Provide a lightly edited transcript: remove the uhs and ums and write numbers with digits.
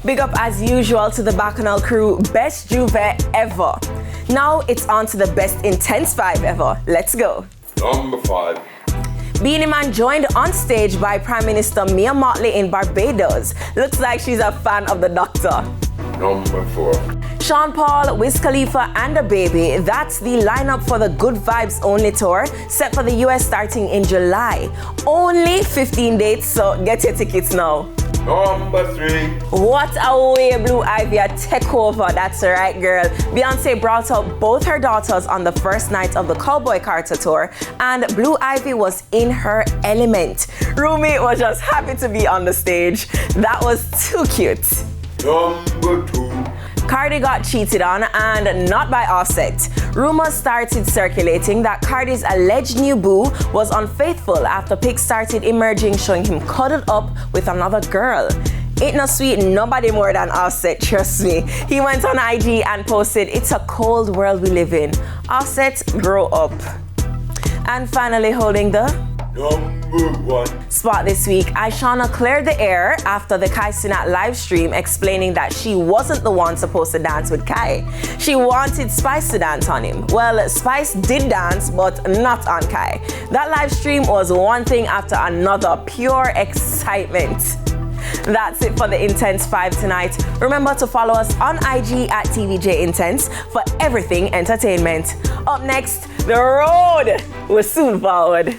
Big up as usual to the Bacchanal crew, best Juve ever. Now it's on to the best Intense 5 ever. Let's go. Number 5. Beanie Man joined on stage by Prime Minister Mia Mottley in Barbados. Looks like she's a fan of the Doctor. Number 4. Sean Paul, Wiz Khalifa and DaBaby. That's the lineup for the Good Vibes Only tour, set for the US starting in July. Only 15 dates, so get your tickets now. Number 3. What a way Blue Ivy take over, that's right girl. Beyonce brought out both her daughters on the first night of the Cowboy Carter tour, and Blue Ivy was in her element. Rumi was just happy to be on the stage. That was too cute. Number 2. Cardi got cheated on, and not by Offset. Rumors started circulating that Cardi's alleged new boo was unfaithful after pics started emerging showing him cuddled up with another girl. Ain't no sweet nobody more than Offset, trust me. He went on IG and posted, "It's a cold world we live in. Offset, grow up." And finally holding the Number 1. spot this week, Aishana cleared the air after the Kai Cenat live stream explaining that she wasn't the one supposed to dance with Kai. She wanted Spice to dance on him. Well, Spice did dance, but not on Kai. That live stream was one thing after another, pure excitement. That's it for the Intense 5 tonight. Remember to follow us on IG at TVJ Intense for everything entertainment. Up next, The Road will soon forward.